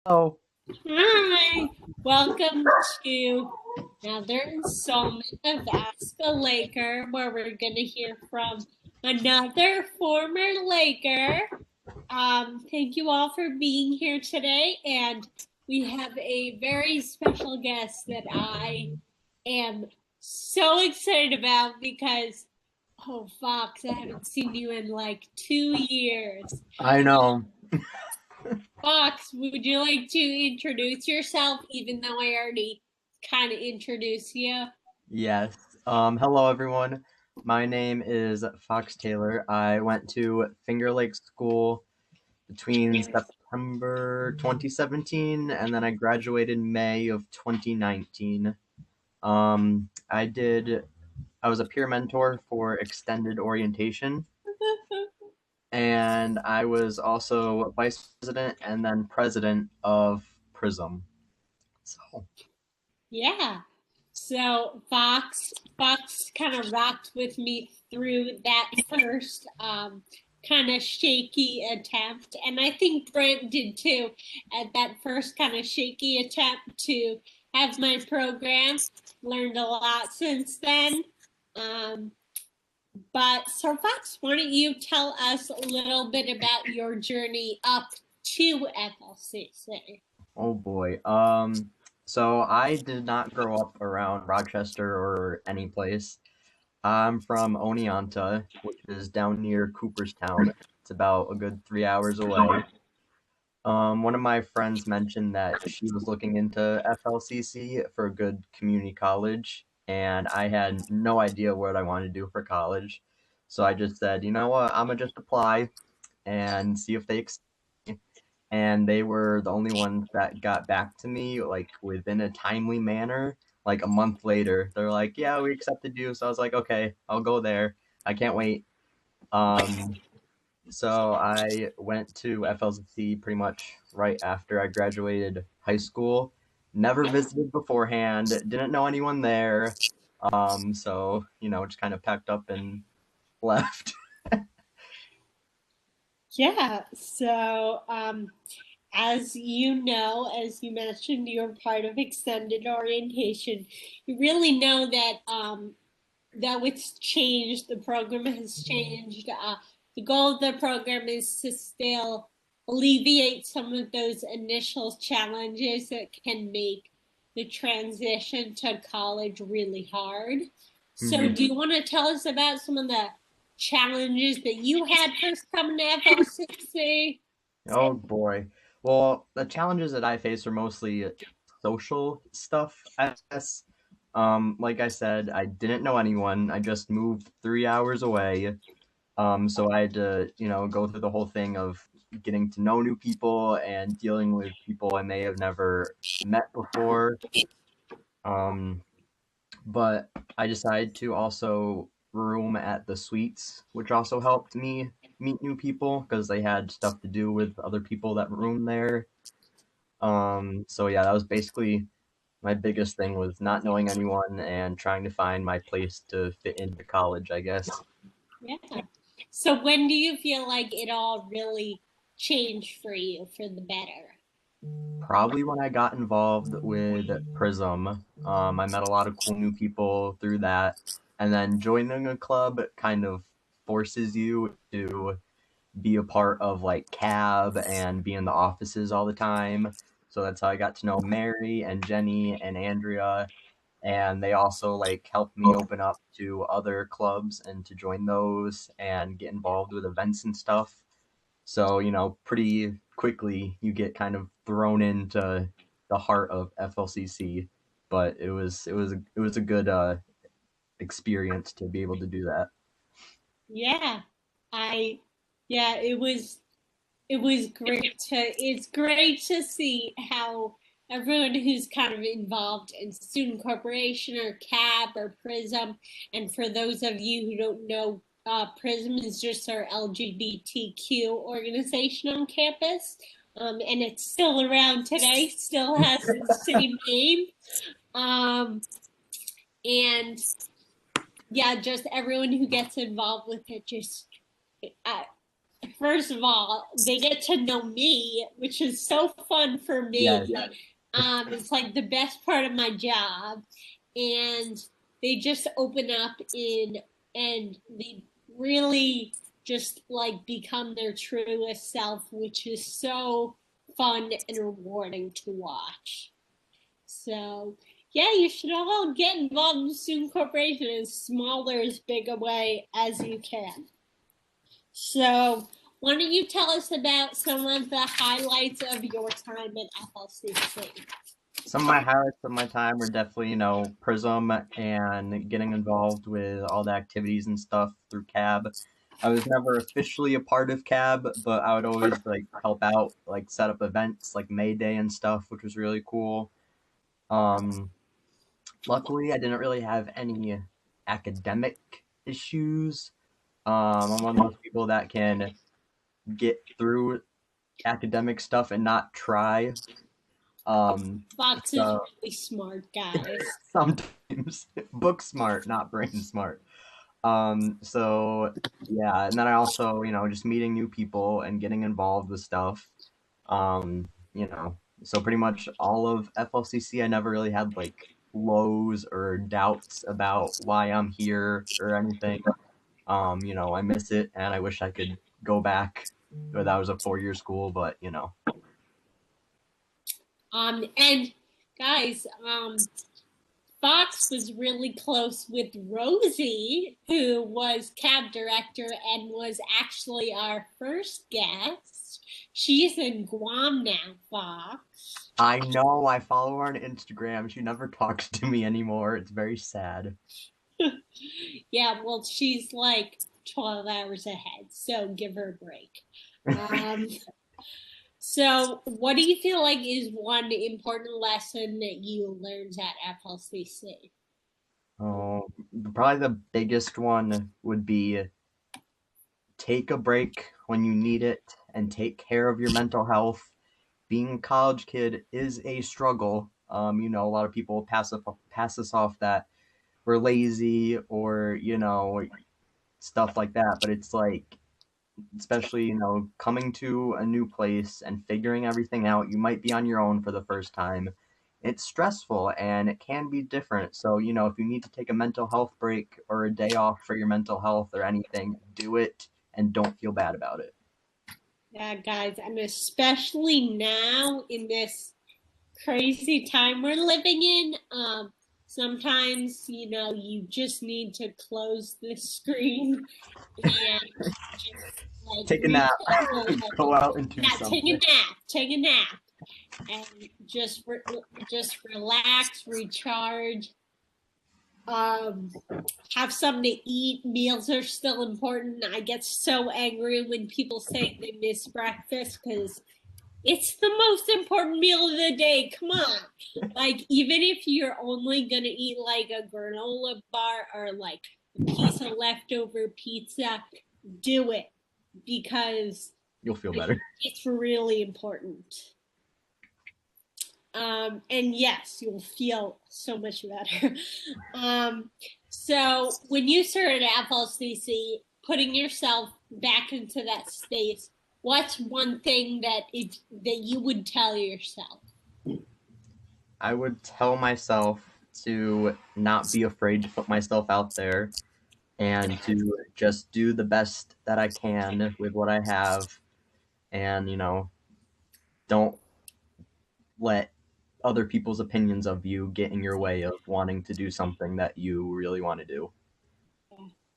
Oh, Hi, welcome to another installment of Ask a Laker, where we're going to hear from another former Laker. Thank you all for being here today, and we have a very special guest that I am so excited about because, oh, Fox, I haven't seen you in like 2 years. I know. Fox, would you like to introduce yourself, even though I already kind of introduced you? Yes. Hello everyone. My name is Fox Taylor. I went to Finger Lake School between September 2017 and then I graduated May of 2019. I was a peer mentor for extended orientation, and I was also vice president and then president of Prism. So, Yeah. So Fox kind of rocked with me through that first kind of shaky attempt, and I think Brent did too at that first kind of shaky attempt to have my program. Learned a lot since then. Um, But so, Fox, why don't you tell us a little bit about your journey up to FLCC? oh boy. So I did not grow up around Rochester or any place. I'm from Oneonta, which is down near Cooperstown. It's about a good 3 hours away. One of my friends mentioned that she was looking into FLCC for a good community college, and I had no idea what I wanted to do for college. So I just said, you know what, I'm gonna just apply and see if they accept me. And they were the only ones that got back to me like within a timely manner. Like a month later, they're like, "Yeah, we accepted you." So I was like, "Okay, I'll go there. I can't wait." Um, so I went to FLCC pretty much right after I graduated high school. Never visited beforehand, didn't know anyone there. So, just kind of packed up and left. Yeah, so as you know, as you mentioned, you're part of extended orientation. You really know that that it's changed. The program has changed. The goal of the program is to still alleviate some of those initial challenges that can make the transition to college really hard. So, Mhm. do you want to tell us about some of the challenges that you had first coming to FLCC? Oh boy. Well, the challenges that I face are mostly social stuff, I guess. Like I said, I didn't know anyone. I just moved 3 hours away. So I had to, go through the whole thing of getting to know new people and dealing with people I may have never met before. Um, but I decided to also room at the suites, which also helped me meet new people because they had stuff to do with other people that roomed there. So yeah, that was basically my biggest thing was not knowing anyone and trying to find my place to fit into college, I guess. Yeah. So, when do you feel like it all really changed for you for the better? Probably when I got involved with Prism. I met a lot of cool new people through that. And then joining a club kind of forces you to be a part of like cab and be in the offices all the time. So that's how I got to know Mary and Jenny and Andrea. And they also like helped me open up to other clubs and to join those and get involved with events and stuff. So, pretty quickly you get kind of thrown into the heart of FLCC, but it was a good experience to be able to do that. Yeah, I yeah, it was great to it's great to see how everyone who's kind of involved in student corporation or CAB or Prism, and for those of you who don't know, Prism is just our LGBTQ organization on campus, and it's still around today, still has the same name, um, and yeah, just everyone who gets involved with it just. first of all, they get to know me, which is so fun for Yes. me. It's like the best part of my job. And they just open up in and they really just like become their truest self, which is so fun and rewarding to watch. So yeah, you should all get involved in student corporation as small or as big a way as you can. So why don't you tell us about some of the highlights of your time at FLCC? Some of my highlights of my time were definitely, Prism and getting involved with all the activities and stuff through CAB. I was never officially a part of CAB, but I would always like help out, like set up events like May Day and stuff, which was really cool. Um, Luckily, I didn't really have any academic issues. I'm one of those people that can get through academic stuff and not try. Fox is So really smart, guys. sometimes book smart, not brain smart. So yeah, and then I also, just meeting new people and getting involved with stuff. So pretty much all of FLCC, I never really had like lows or doubts about why I'm here or anything. I miss it and I wish I could go back. But that was a 4-year school, but And guys, Fox was really close with Rosie, who was cab director and was actually our first guest. She's in Guam now, Fox. I know I follow her on Instagram. She never talks to me anymore. It's very sad. Yeah, well, she's like 12 hours ahead, so give her a break. Um, so, what do you feel like is one important lesson that you learned at FLCC? Oh, probably the biggest one would be take a break when you need it and take care of your mental health. Being a college kid is a struggle. A lot of people pass us off that we're lazy or stuff like that, but it's like, especially coming to a new place and figuring everything out, you might be on your own for the first time. It's stressful and it can be different. So if you need to take a mental health break or a day off for your mental health or anything, do it and don't feel bad about it. Yeah, guys, and especially now in this crazy time we're living in, sometimes you just need to close the screen and just like Take a nap. reset a little. Go out and do Yeah, something. take a nap, and just relax, recharge. Um, have something to eat. Meals are still important. I get so angry when people say they miss breakfast because it's the most important meal of the day. Come on. Like, even if you're only going to eat like a granola bar or like a piece of leftover pizza, do it because You'll feel better. it's really important. And yes, you'll feel so much better. So when you started at FLCC, putting yourself back into that space, what's one thing that you would tell yourself? I would tell myself to not be afraid to put myself out there and to just do the best that I can with what I have and don't let other people's opinions of you get in your way of wanting to do something that you really want to do.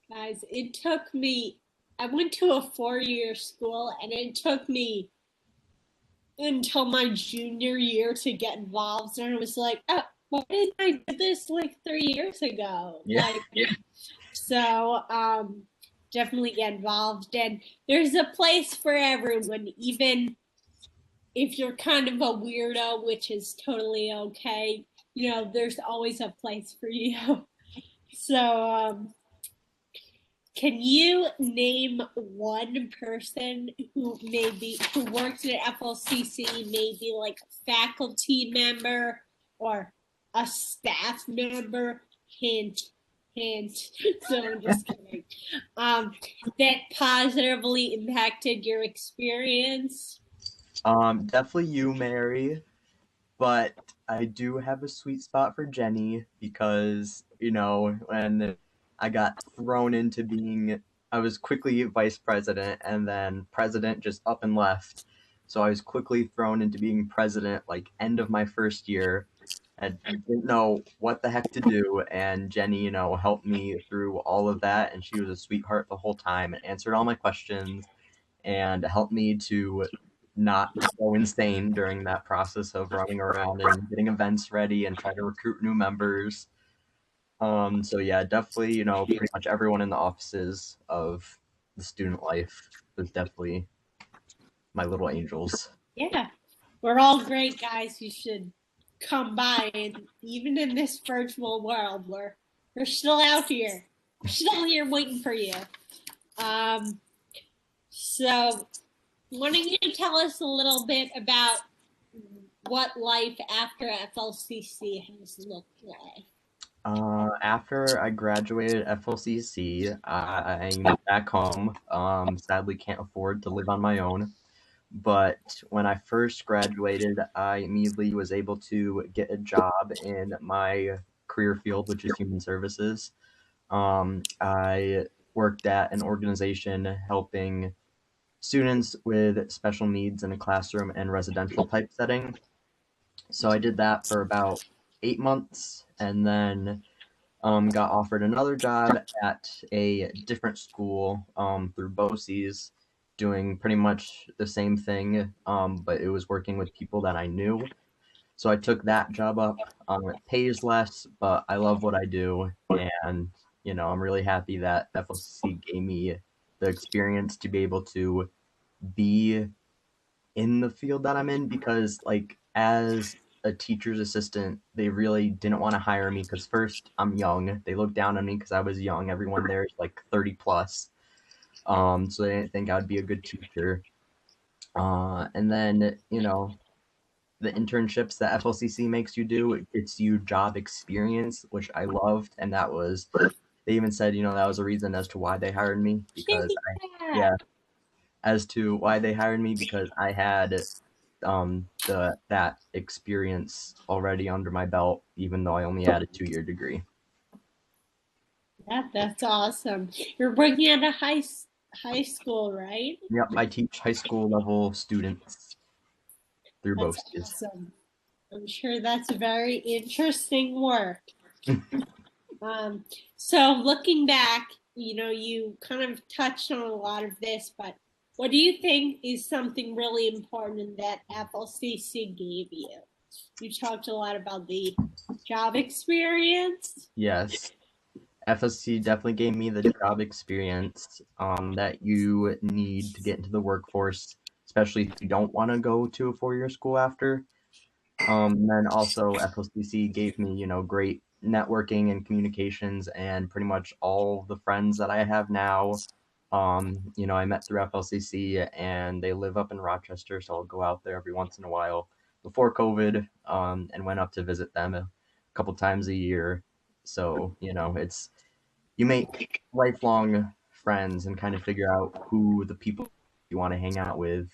Guys, it took me, I went to a 4-year school and it took me until my junior year to get involved. And I was like, oh, why didn't I do this like 3 years ago? Yeah. So definitely get involved. And there's a place for everyone, even if you're kind of a weirdo, which is totally okay. There's always a place for you. So can you name one person who works at FLCC, maybe like a faculty member or a staff member? Hint, hint. So I'm just kidding. Um, that positively impacted your experience. Definitely you, Mary. But I do have a sweet spot for Jenny because, when I got thrown into being, I was quickly vice president and then president just up and left. So I was quickly thrown into being president, like end of my first year. I didn't know what the heck to do. And Jenny, helped me through all of that. And she was a sweetheart the whole time and answered all my questions and helped me to not go insane during that process of running around and getting events ready and try to recruit new members. So yeah, definitely, pretty much everyone in the offices of the student life was definitely my little angels. Yeah, we're all great guys. You should come by, and even in this virtual world, we're still out here. We're still here waiting for you. Um, so, why don't you tell us a little bit about what life after FLCC has looked like? After I graduated FLCC, I moved back home. Sadly, can't afford to live on my own. But when I first graduated, I immediately was able to get a job in my career field, which is human services. I worked at an organization helping students with special needs in a classroom and residential type setting. So I did that for about 8 months and then got offered another job at a different school through BOCES, doing pretty much the same thing, but it was working with people that I knew. So I took that job up. It pays less, but I love what I do, and I'm really happy that FLCC gave me the experience to be able to be in the field that I'm in because, like, as a teacher's assistant, they really didn't want to hire me because first, I'm young. They looked down on me because I was young. Everyone there is like 30 plus. So they didn't think I would be a good teacher. And then, the internships that FLCC makes you do, it gets you job experience, which I loved. And that was, they even said, that was a reason as to why they hired me because Yeah, yeah, as to why they hired me because I had the that experience already under my belt, even though I only had a 2-year degree. that's awesome. You're working at a high school, right? Yep, I teach high school level students through That's both. awesome. I'm sure that's very interesting work. Um, so looking back, you kind of touched on a lot of this, but what do you think is something really important that FLCC gave you? You talked a lot about the job experience. Yes, FSC definitely gave me the job experience that you need to get into the workforce, especially if you don't want to go to a 4-year school after. And then also FLCC gave me, great networking and communications and pretty much all the friends that I have now. I met through FLCC and they live up in Rochester, so I'll go out there every once in a while before COVID, and went up to visit them a couple times a year. So, you make lifelong friends and kind of figure out who the people you want to hang out with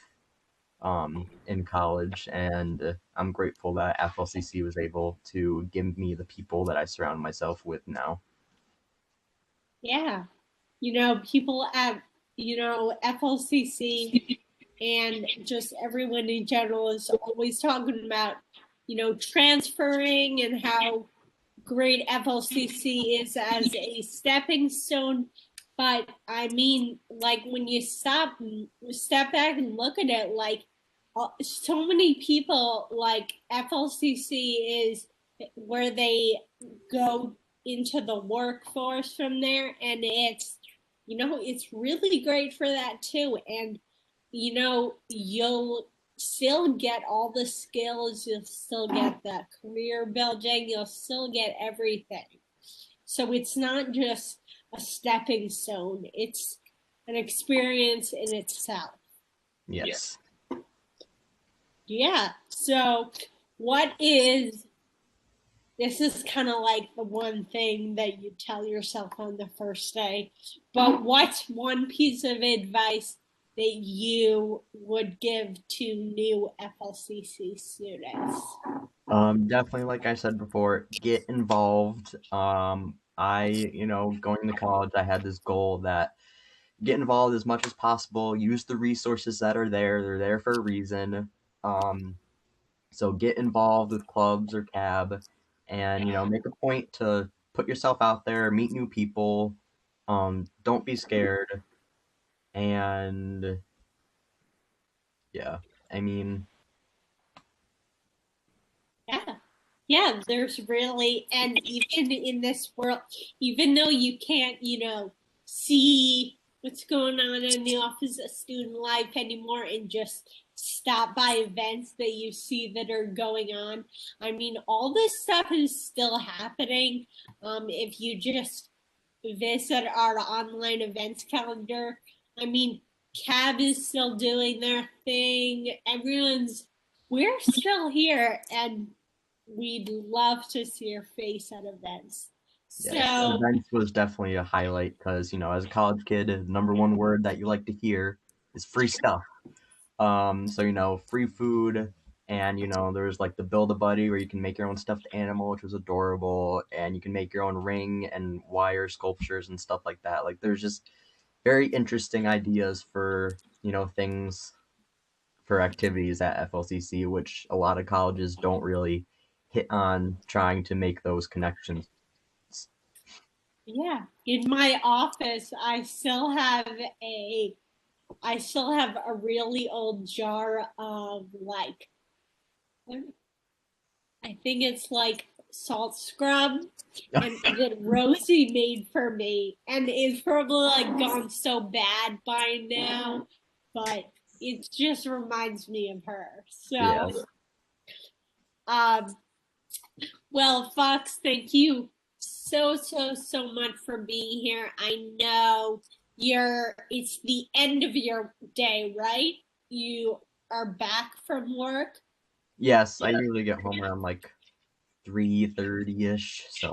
in college, and I'm grateful that FLCC was able to give me the people that I surround myself with now. Yeah. People at, FLCC and just everyone in general is always talking about, transferring and how great FLCC is as a stepping stone. But I mean, like when you step back and look at it, like so many people, like FLCC is where they go into the workforce from there, and it's really great for that too. And you'll still get all the skills, you'll still get that career building, you'll still get everything. So it's not just a stepping stone, it's an experience in itself. Yes. Yeah. So what is this is kind of like the one thing that you tell yourself on the first day. But what's one piece of advice that you would give to new FLCC students? Definitely, like I said before, get involved. Going to college, I had this goal that get involved as much as possible, use the resources that are there. They're there for a reason. Um, so get involved with clubs or cab and, make a point to put yourself out there, meet new people. Don't be scared. And yeah, I mean, Yeah. Yeah, there's really, and even in this world, even though you can't, see what's going on in the office of student life anymore and just stop by events that you see that are going on. I mean, all this stuff is still happening. If you just visit our online events calendar, I mean, CAB is still doing their thing. We're still here, and we'd love to see your face at events. yes, So, events was definitely a highlight because, as a college kid, the number one word that you like to hear is free stuff. So free food, and there's like the Build a Buddy where you can make your own stuffed animal, which was adorable, and you can make your own ring and wire sculptures and stuff like that. Like there's just very interesting ideas for things for activities at FLCC, which a lot of colleges don't really hit on trying to make those connections. yeah, in my office, I still have a really old jar of like, I think it's like salt scrub and that Rosie made for me, and it's probably like gone so bad by now, but it just reminds me of her. Yeah. Um, well, Fox, thank you so much for being here. I know it's the end of your day, right? You are back from work. Yes, I usually get home around like 3:30 ish. So